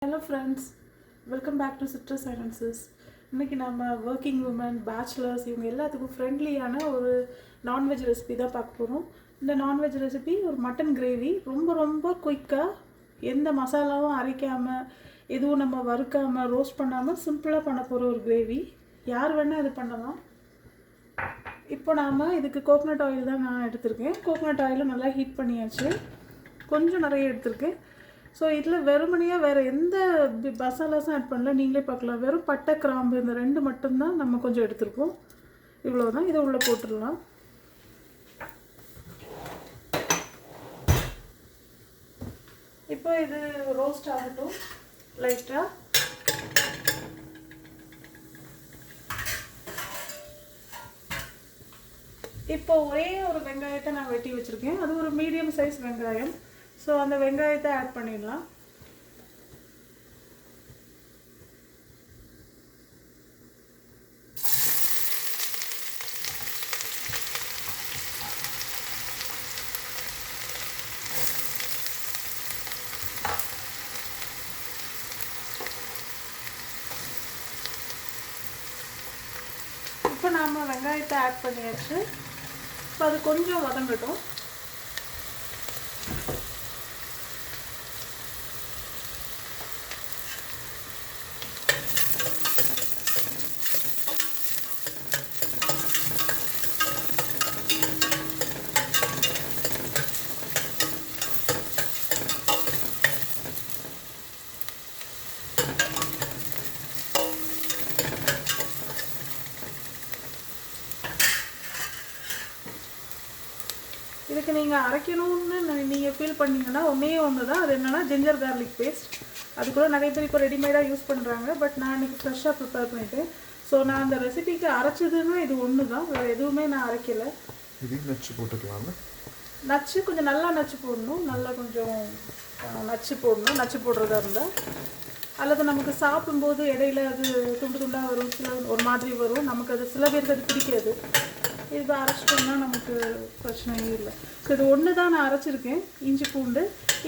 Hello friends, welcome back to Citrus Silences. இன்னைக்கு நம்ம working woman bachelors இவங்க எல்லாத்துக்கும் ஃப்ரெண்ட்லியான ஒரு நான்வெஜ் ரெசிபி தான் பார்க்க போகிறோம். இந்த நான்வெஜ் ரெசிபி ஒரு மட்டன் கிரேவி, ரொம்ப குயிக்காக எந்த மசாலாவும் அரைக்காமல் எதுவும் நம்ம வறுக்காமல் ரோஸ்ட் பண்ணாமல் சிம்பிளாக பண்ண போகிற ஒரு கிரேவி. யார் வேணால் இது பண்ணலாம். இப்போ நாம் இதுக்கு கோகனட் ஆயில் தான் நான் எடுத்திருக்கேன். கோகனட் ஆயிலும் நல்லா ஹீட் பண்ணியாச்சு, கொஞ்சம் நிறைய எடுத்திருக்கேன். ஸோ இதில் வெறுமனையாக வேறு எந்த மசாலாஸும் ஆட் பண்ணல, நீங்களே பார்க்கலாம். வெறும் பட்டை கிராம்பு இந்த ரெண்டு மட்டும்தான் நம்ம கொஞ்சம் எடுத்துருக்கோம். இவ்வளோதான். இதை உள்ளே போட்டுடலாம். இப்போ இது ரோஸ்ட் ஆகட்டும் லைட்டாக. இப்போ ஒரே ஒரு வெங்காயத்தை நான் வெட்டி வச்சுருக்கேன். அது ஒரு மீடியம் சைஸ் வெங்காயம். ஸோ அந்த வெங்காயத்தை ஆட் பண்ணிடலாம். இப்போ நாம் வெங்காயத்தை ஆட் பண்ணியாச்சு. இப்போ அது கொஞ்சம் வதங்கட்டும். இதுக்கு நீங்கள் அரைக்கணும்னு நீங்கள் ஃபீல் பண்ணிங்கன்னா ஒன்று தான். அது என்னென்னா ஜிஞ்சர் கார்லிக் பேஸ்ட். அது கூட நிறைய பேர் இப்போ ரெடிமேடாக யூஸ் பண்ணுறாங்க. பட் நான் இன்றைக்கி ஃப்ரெஷ்ஷாக ப்ரிப்பேர் பண்ணிட்டேன். ஸோ நான் அந்த ரெசிபிக்கு அரைச்சதுன்னா இது ஒன்று தான், வேறு எதுவுமே நான் அரைக்கலை. இது நச்சு போட்டுக்கலாம். நச்சு கொஞ்சம் நல்லா நச்சு போடணும், நல்லா கொஞ்சம் நச்சு போடணும். நச்சு போடுறதா இருந்தால், அல்லது நமக்கு சாப்பிடும்போது இடையில அது துண்டு துண்டாக வரும், சில ஒரு மாதிரி வரும். நமக்கு அது சில பேருக்கு அது பிடிக்காது. இது அரைச்சிட்டோம்னா நமக்கு பிரச்சனையே இல்லை. ஸோ இது ஒன்று தான் நான் அரைச்சிருக்கேன்.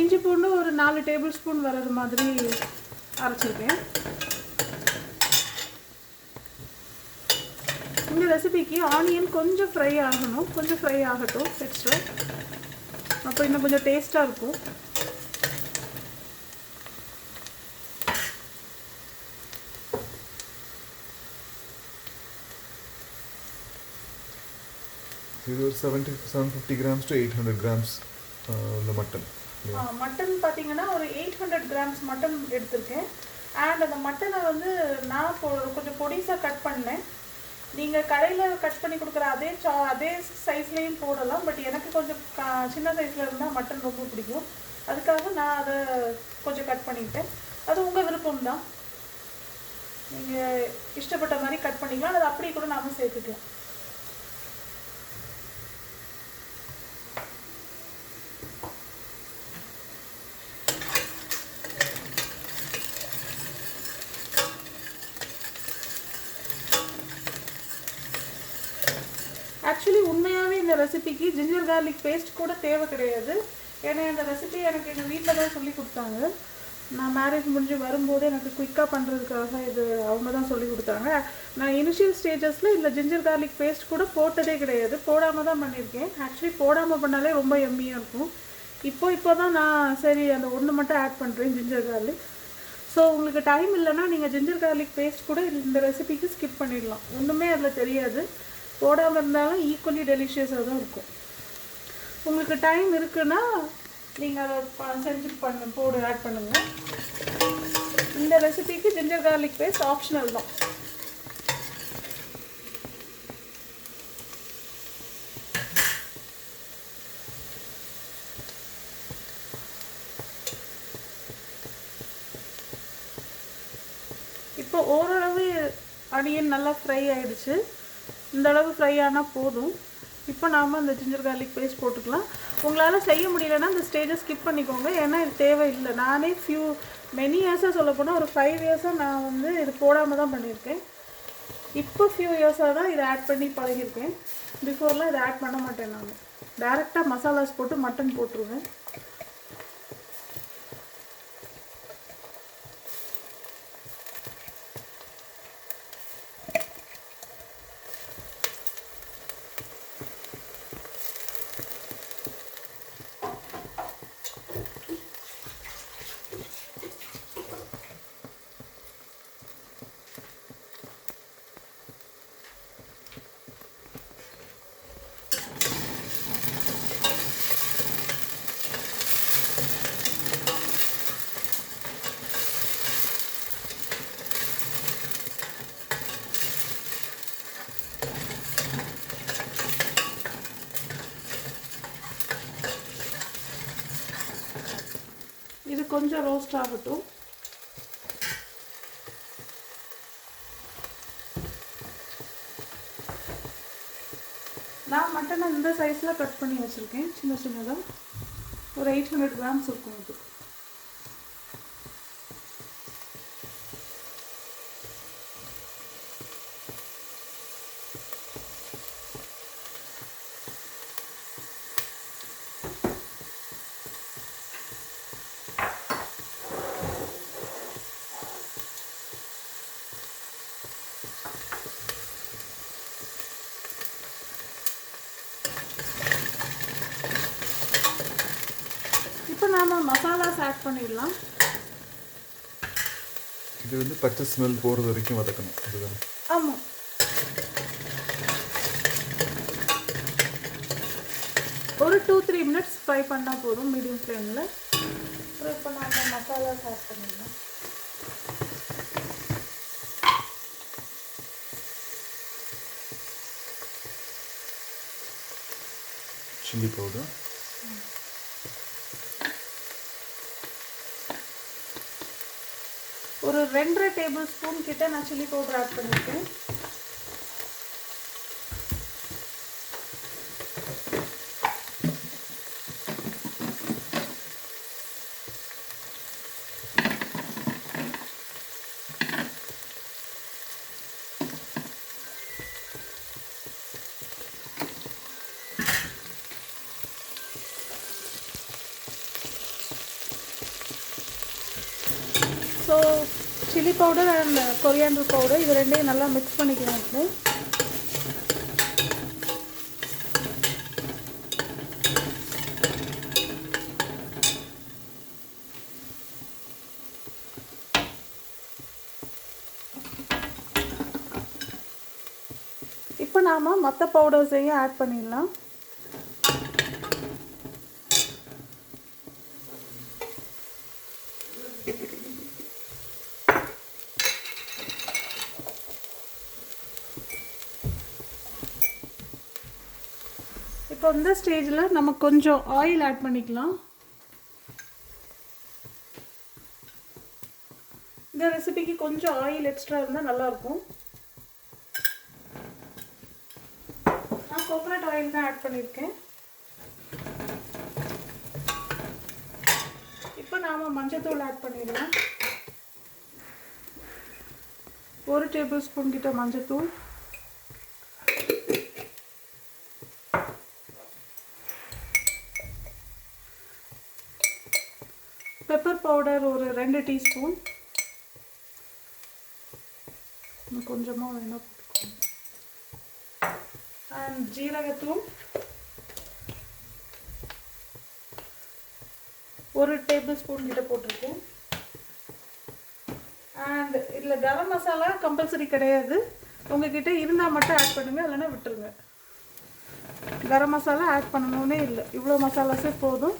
இஞ்சி பூண்டு ஒரு 4 டேபிள் ஸ்பூன் வர்றது மாதிரி அரைச்சிருக்கேன். இந்த ரெசிபிக்கு ஆனியன் கொஞ்சம் ஃப்ரை ஆகணும், கொஞ்சம் ஃப்ரை ஆகட்டும் எக்ஸ்ட்ரா. அப்போ இன்னும் கொஞ்சம் டேஸ்ட்டாக இருக்கும். இது ஒரு 750 grams to 800 grams உள்ள மட்டன். மட்டன் பார்த்தீங்கன்னா ஒரு 800 கிராம்ஸ் மட்டன் எடுத்திருக்கேன். அண்ட் அந்த மட்டனை வந்து நான் கொஞ்சம் பொடிசாக கட் பண்ணேன். நீங்கள் கடையில் கட் பண்ணி கொடுக்குற அதே சைஸ்லேயும் போடலாம். பட் எனக்கு கொஞ்சம் சின்ன சைஸில் இருந்தால் மட்டன் ரொம்ப பிடிக்கும். அதுக்காக நான் அதை கொஞ்சம் கட் பண்ணிக்கிட்டேன். அது உங்கள் விருப்பம் தான், நீங்கள் இஷ்டப்பட்ட மாதிரி கட் பண்ணிக்கலாம். அது அப்படியே கூட நாம சேர்த்துக்கலாம். ஆக்சுவலி உண்மையாகவே இந்த ரெசிபிக்கு ஜிஞ்சர் கார்லிக் பேஸ்ட் கூட தேவை கிடையாது. ஏன்னா இந்த ரெசிபி எனக்கு எங்கள் வீட்டில் தான் சொல்லி கொடுத்தாங்க. நான் மேரேஜ் முடிஞ்சு வரும்போது எனக்கு குயிக்காக பண்ணுறதுக்காக இது அவங்க தான் சொல்லி கொடுத்தாங்க. நான் இனிஷியல் ஸ்டேஜஸில் இதில் ஜிஞ்சர் கார்லிக் பேஸ்ட் கூட போட்டதே கிடையாது, போடாமல் தான் பண்ணியிருக்கேன். ஆக்சுவலி போடாமல் பண்ணாலே ரொம்ப எம்மியாக இருக்கும். இப்போ தான் நான் சரி அந்த ஒன்று மட்டும் ஆட் பண்ணுறேன், ஜிஞ்சர் கார்லிக். ஸோ உங்களுக்கு டைம் இல்லைன்னா நீங்கள் ஜிஞ்சர் கார்லிக் பேஸ்ட் கூட இந்த ரெசிபிக்கு ஸ்கிப் பண்ணிடலாம். ஒன்றுமே அதில் தெரியாது. போடாமல் இருந்தாலும் ஈக்குவலி டெலிஷியஸாக தான் இருக்கும். உங்களுக்கு டைம் இருக்குன்னா நீங்கள் அதை செஞ்சு ஆட் பண்ணுங்கள். இந்த ரெசிபிக்கு ஜிஞ்சர் கார்லிக் பேஸ்ட் ஆப்ஷனல் தான். இப்போ ஓரளவு ஆனியன் நல்லா ஃப்ரை ஆகிடுச்சு. இந்த அளவு ஃப்ரை ஆனால் போதும். இப்போ நாம் அந்த ஜிஞ்சர் கார்லிக் பேஸ்ட் போட்டுக்கலாம். உங்களால் செய்ய முடியலன்னா இந்த ஸ்டேஜை ஸ்கிப் பண்ணிக்கோங்க, ஏன்னா இது தேவையில்லை. நானே மெனி இயர்ஸாக சொல்ல போனால் ஒரு 5 இயர்ஸாக நான் வந்து இது போடாமல் தான் பண்ணியிருக்கேன். இப்போ ஃபியூ இயர்ஸாக தான் இதை ஆட் பண்ணி பழகியிருக்கேன். பிஃபோர்லாம் இதை ஆட் பண்ண மாட்டேன். நான் டைரெக்டாக மசாலாஸ் போட்டு மட்டன் போட்டுருவேன். கொஞ்சம் ரோஸ்ட் ஆகட்டும். நான் மட்டனை இந்த சைஸில் கட் பண்ணி வச்சுருக்கேன், சின்ன சின்னதாக. ஒரு 800 கிராம்ஸ் இருக்கும் இது. இப்போ நாம மசாலாஸ் ஆட் பண்ணிடலாம். இது வந்து பச்சை ஸ்மெல் போகிறது வரைக்கும் வதக்கணும், அதுதான். ஆமாம், ஒரு 2-3 மினிட்ஸ் ஃப்ரை பண்ணால் போதும் மீடியம் ஃப்ளேமில். அப்புறம் இப்போ நாம மசாலாஸ் ஆட் பண்ணிடலாம். சில்லி பவுடர், ஒரு 2.5 டேபிள் ஸ்பூன் கிட்ட நான் சில்லி பவுடர் ஆட் பண்ணியிருக்கேன். So chilli powder and coriander powder இது ரெண்டையும் நல்லா மிக்ஸ் பண்ணிக்கலாம். இப்போ இப்போ நாம் மற்ற பவுடர்ஸையும் ஆட் பண்ணிடலாம். இப்போ இந்த ஸ்டேஜில் நம்ம கொஞ்சம் ஆயில் ஆட் பண்ணிக்கலாம். இந்த ரெசிபிக்கு கொஞ்சம் ஆயில் எக்ஸ்ட்ரா இருந்தால் நல்லாயிருக்கும். நான் கோகோனட் ஆயில் தான் ஆட் பண்ணியிருக்கேன். இப்போ நாம் மஞ்சத்தூள் ஆட் பண்ணிடலாம். 1 டேபிள் ஸ்பூன் கிட்ட மஞ்சத்தூள், பெப்பர் பவுடர் ஒரு 2 டீஸ்பூன், கொஞ்சமாக வேணால் போட்டுக்கோங்க. அண்ட் ஜீரகத்தூள் 1 டேபிள் ஸ்பூன் கிட்ட போட்டிருக்கேன். அண்ட் இதில் கரம் மசாலா கம்பல்சரி கிடையாது, உங்ககிட்ட இருந்தால் மட்டும் ஆட் பண்ணுங்கள், இல்லைன்னா விட்டுருங்க. கரம் மசாலா ஆட் பண்ணணுன்னே இல்லை, இவ்வளோ மசாலாஸே போதும்.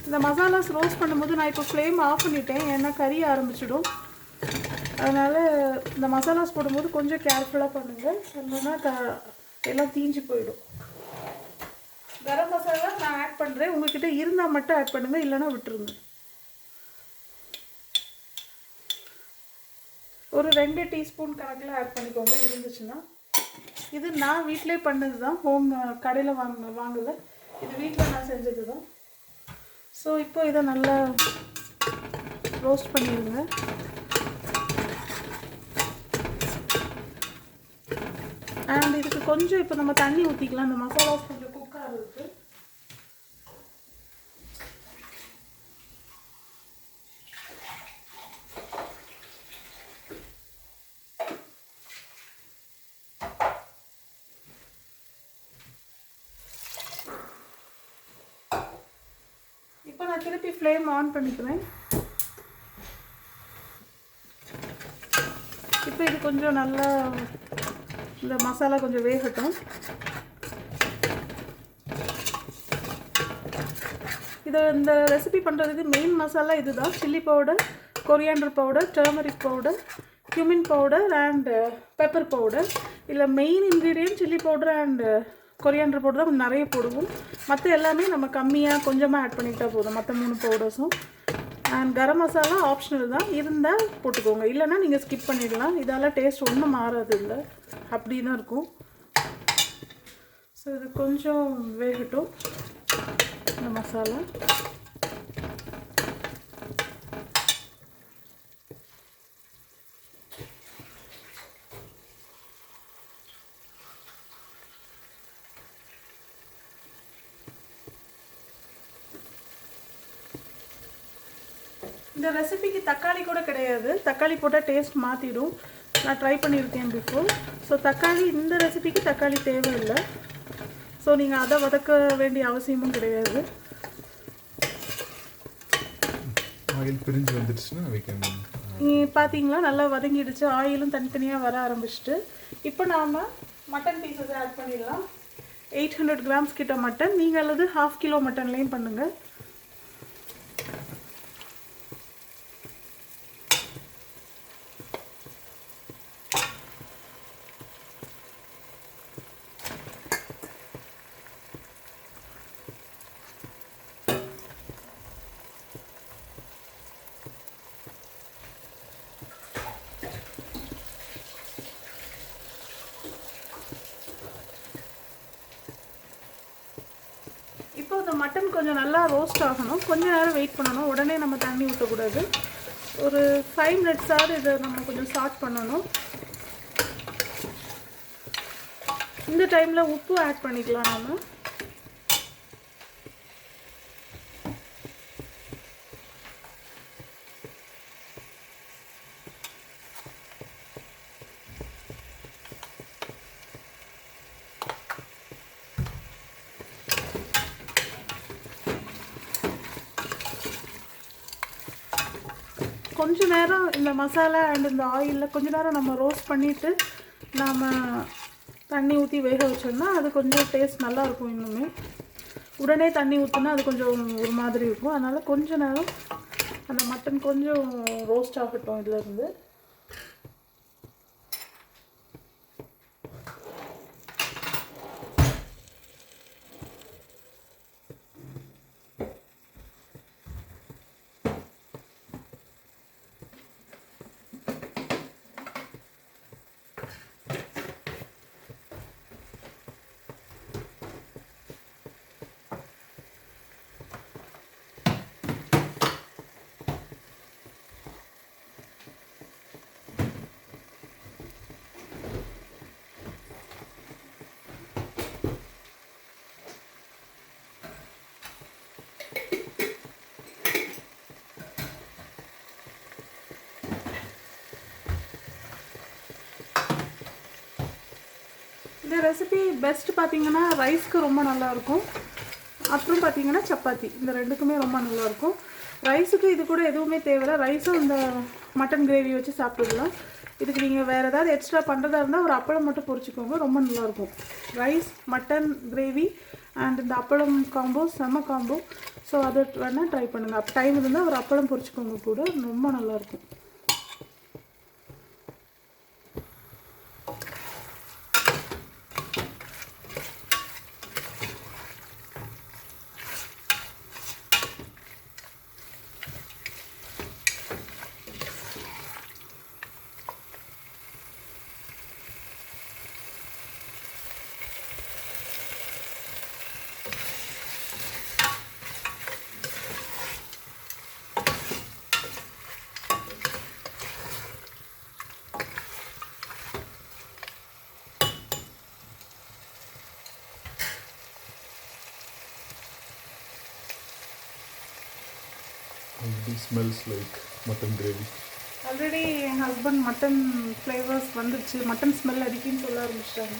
இந்த மசாலாஸ் ரோஸ்ட் பண்ணும்போது நான் இப்போ ஃப்ளேம் ஆஃப் பண்ணிட்டேன், ஏன்னா கறி ஆரம்பிச்சிடும். அதனால் இந்த மசாலாஸ் போடும்போது கொஞ்சம் கேர்ஃபுல்லாக பண்ணுங்கள், இல்லைன்னா எல்லாம் தீஞ்சு போயிடும். கரம் மசாலா நான் ஆட் பண்ணுறேன், உங்கள்கிட்ட இருந்தால் மட்டும் ஆட் பண்ணுங்கள், இல்லைன்னா விட்டுருங்க. ஒரு 2 டீஸ்பூன் கணக்கில் ஆட் பண்ணிக்கோங்க இருந்துச்சுன்னா. இது நான் வீட்டிலே பண்ணது தான், கடையில் வாங்கலை, இது வீட்டில் நான் செஞ்சது தான். ஸோ இப்போ இதை நல்லா ரோஸ்ட் பண்ணிடுங்க. அண்ட் இதுக்கு கொஞ்சம் இப்போ நம்ம தண்ணி ஊற்றிக்கலாம், இந்த மசாலாஸ் கொஞ்சம் குக் ஆகிறதுக்கு. இப்போ நான் திருப்பி ஃப்ளேம் ஆன் பண்ணிக்கிறேன். இப்போ இது கொஞ்சம் நல்லா இந்த மசாலா கொஞ்சம் வேகட்டும். இந்த ரெசிபி பண்ணுறதுக்கு மெயின் மசாலா இதுதான். Chilli powder, coriander powder, turmeric powder, cumin powder and pepper powder. இதில் main ingredient chilli powder and coriander powder தான் கொஞ்சம் நிறைய போடுவோம். மற்ற எல்லாமே நம்ம கம்மியாக கொஞ்சமாக ஆட் பண்ணிக்கிட்டால் போதும், மற்ற 3 பவுடர்ஸும். அண்ட் கரம் மசாலா ஆப்ஷனல் தான், இருந்தால் போட்டுக்கோங்க, இல்லைன்னா நீங்கள் ஸ்கிப் பண்ணிடலாம். இதால் டேஸ்ட் ஒன்றும் மாறாது, இல்லை அப்படி தான் இருக்கும். ஸோ இது கொஞ்சம் வேகட்டும் இந்த மசாலா. இந்த ரெசிபிக்கு தக்காளி கூட கிடையாது, தக்காளி போட்டால் டேஸ்ட் மாற்றிடும். நான் ட்ரை பண்ணியிருக்கேன் பிஃபோர். ஸோ தக்காளி இந்த ரெசிபிக்கு தக்காளி தேவையில்லை. ஸோ நீங்கள் அதை வதக்க வேண்டிய அவசியமும் கிடையாது. ஆயில் பிரிஞ்சு வந்துடுச்சுன்னா வைக்கணும். பார்த்தீங்களா, நல்லா வதங்கிடுச்சு, ஆயிலும் தனித்தனியாக வர ஆரம்பிச்சிட்டு. இப்போ நாம் மட்டன் பீசஸ் ஆட் பண்ணிடலாம். 800 கிராம்ஸ் கிட்ட மட்டன், நீங்கள் அல்லது 1/2 கிலோ மட்டன்லேயும் பண்ணுங்கள். இப்போ இந்த மட்டன் கொஞ்சம் நல்லா ரோஸ்ட் ஆகணும், கொஞ்சம் நேரம் வெயிட் பண்ணணும், உடனே நம்ம தண்ணி ஊற்றக்கூடாது. ஒரு 5 மினிட்ஸாவது இதை நம்ம கொஞ்சம் சாட் பண்ணணும். இந்த டைமில் உப்பு ஆட் பண்ணிக்கலாம் நம்ம. கொஞ்ச நேரம் இந்த மசாலா அண்ட் இந்த ஆயிலில் கொஞ்ச நேரம் நம்ம ரோஸ்ட் பண்ணிவிட்டு நாம் தண்ணி ஊற்றி வேக வச்சோம்னா அது கொஞ்சம் டேஸ்ட் நல்லாயிருக்கும். இன்னுமே உடனே தண்ணி ஊற்றினா அது கொஞ்சம் ஒரு மாதிரி இருக்கும். அதனால் கொஞ்ச நேரம் அந்த மட்டன் கொஞ்சம் ரோஸ்ட் ஆகட்டும் இதிலேருந்து. இந்த ரெசிபி பெஸ்ட் பார்த்தீங்கன்னா ரைஸ்க்கு ரொம்ப நல்லாயிருக்கும். அப்புறம் பார்த்தீங்கன்னா சப்பாத்தி, இந்த ரெண்டுக்குமே ரொம்ப நல்லாயிருக்கும். ரைஸுக்கு இது கூட எதுவுமே தேவையில்லை, ரைஸும் இந்த மட்டன் கிரேவி வச்சு சாப்பிட்டுக்கலாம். இதுக்கு நீங்கள் வேறு ஏதாவது எக்ஸ்ட்ரா பண்ணுறதா இருந்தால் ஒரு அப்பளம் மட்டும் பொரிச்சிக்கோங்க, ரொம்ப நல்லாயிருக்கும். ரைஸ், மட்டன் கிரேவி அண்ட் இந்த அப்பளம் காம்போ செம்ம காம்போ. ஸோ அதை வேணால் ட்ரை பண்ணுங்கள். அப்போ டைம் இருந்தால் ஒரு அப்பளம் பொரிச்சிக்கோங்க கூட, ரொம்ப நல்லாயிருக்கும். It smells like mutton gravy. Already என் ஹஸ்பண்ட் மட்டன் ஃப்ளேவர்ஸ் வந்துடுச்சு, மட்டன் ஸ்மெல் அடிக்குன்னு சொல்ல ஆரம்பிச்சிட்டாங்க.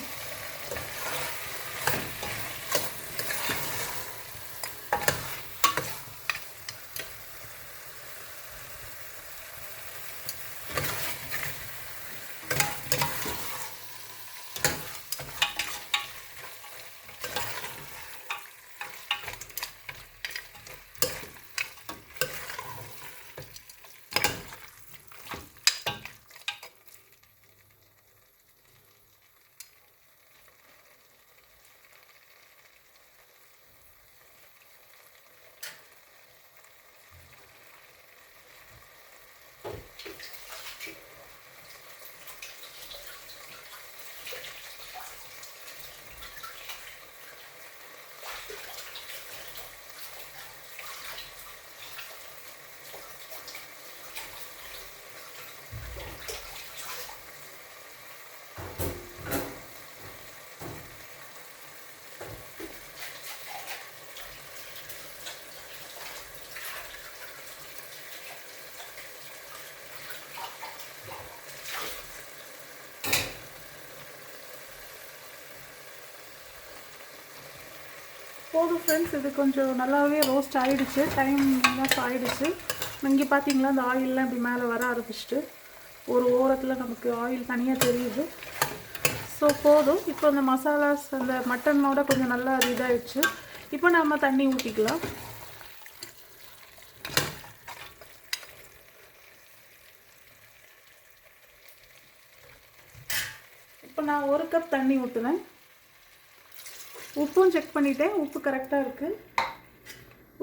போதும் ஃப்ரெண்ட்ஸ், இது கொஞ்சம் நல்லாவே ரோஸ்ட் ஆகிடுச்சு, டைம் இனஃப் ஆகிடுச்சு. இங்கே பார்த்தீங்களா அந்த ஆயிலெலாம் இப்படி மேலே வர ஆரம்பிச்சிட்டு ஒரு ஓரத்தில் நமக்கு ஆயில் தனியாக தெரியுது. ஸோ போதும். இப்போ அந்த மசாலாஸ் அந்த மட்டனோட கொஞ்சம் நல்லா அது இதாகிடுச்சு. இப்போ நம்ம தண்ணி ஊற்றிக்கலாம். இப்போ நான் 1 கப் தண்ணி ஊற்றுனேன். உப்பும் செக் பண்ணிட்டேன், உப்பு கரெக்டாக இருக்குது.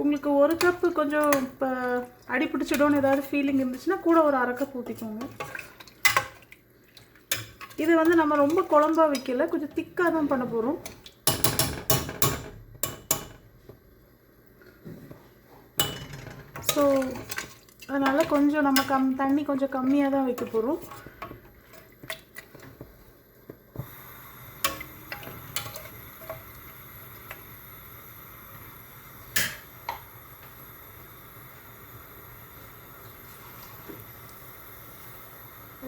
உங்களுக்கு 1 கப்பு கொஞ்சம் இப்போ அடி பிடிச்சிடும்னு ஏதாவது ஃபீலிங் இருந்துச்சுன்னா கூட ஒரு 1/2 கப் ஊற்றிக்கோங்க. இது வந்து நம்ம ரொம்ப குழம்பா வைக்கல, கொஞ்சம் திக்காக தான் பண்ண போகிறோம். ஸோ அதனால் கொஞ்சம் நம்ம தண்ணி கொஞ்சம் கம்மியாக தான் வைக்க போகிறோம்.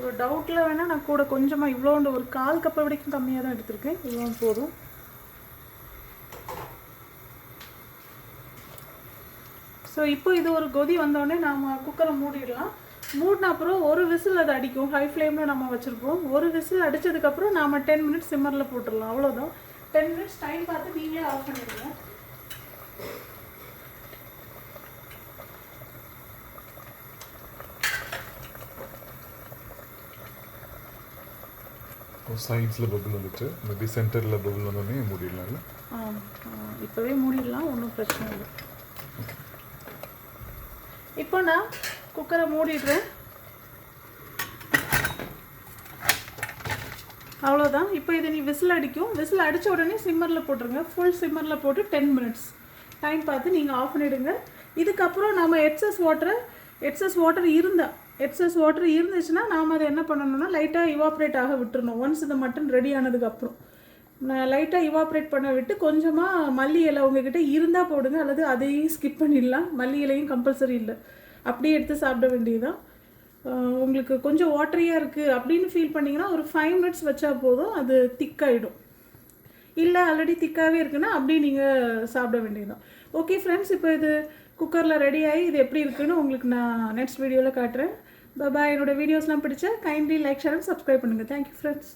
ஒரு டவுட்டில் வேணால் நான் கூட கொஞ்சமாக இவ்வளோண்டு ஒரு 1/4 கப்பை வரைக்கும் கம்மியாக தான் எடுத்திருக்கேன். இவ்வளோ போதும். ஸோ இப்போ இது ஒரு கொதி வந்தோடனே நாம் குக்கரை மூடிடலாம். மூடின அப்புறம் ஒரு விசில் அது அடிக்கும். ஹை ஃப்ளேமில் நம்ம வச்சுருப்போம். ஒரு விசில் அடித்ததுக்கப்புறம் நாம் 10 மினிட்ஸ் சிம்மரில் போட்டுடலாம். அவ்வளோதான். 10 மினிட்ஸ் டைம் பார்த்து நீங்களே ஆஃப் பண்ணிடுங்க. சைட்ஸில் பபுள் வந்துட்டு மேபி சென்டரில் பபுள் வந்தோடனே மூடிடலாம்ல. இப்போவே மூடிடலாம், ஒன்றும் பிரச்சனை இல்லை. இப்போ நான் குக்கரை மூடிடுறேன். அவ்வளோதான். இப்போ இது நீ விசில் அடிக்கும். விசில் அடித்த உடனே சிம்மரில் போட்டுருங்க. ஃபுல் சிம்மரில் போட்டு 10 மினிட்ஸ் டைம் பார்த்து நீங்கள் ஆஃப் பண்ணிவிடுங்க. இதுக்கப்புறம் நம்ம எக்ஸஸ் வாட்டர் இருந்துச்சுன்னா நாம் அதை என்ன பண்ணணும்னா லைட்டாக இவாப்ரேட் ஆக விட்டுறணும். ஒன்ஸ் இந்த மட்டன் ரெடி ஆனதுக்கப்புறம் நான் லைட்டாக இவாப்ரேட் பண்ண விட்டு கொஞ்சமாக மல்லி இலை உங்ககிட்ட இருந்தால் போடுங்க, அல்லது அதையும் ஸ்கிப் பண்ணிடலாம். மல்லி இலையும் கம்பல்சரி இல்லை, அப்படியே எடுத்து சாப்பிட வேண்டியதுதான். உங்களுக்கு கொஞ்சம் வாட்டரியாக இருக்குது அப்படின்னு ஃபீல் பண்ணிங்கன்னா ஒரு 5 மினிட்ஸ் வச்சா போதும், அது திக்காயிடும். இல்லை ஆல்ரெடி திக்காகவே இருக்குன்னா அப்படியே நீங்கள் சாப்பிட வேண்டியதுதான். ஓகே ஃப்ரெண்ட்ஸ், இப்போ இது குக்கரில் ரெடி ஆகி இது எப்படி இருக்குன்னு உங்களுக்கு நான் நெக்ஸ்ட் வீடியோவில் காட்டுறேன். பாய். என்னோடய வீடியோஸ்லாம் பிடிச்சா kindly like, share and subscribe பண்ணுங்கள். Thank you friends.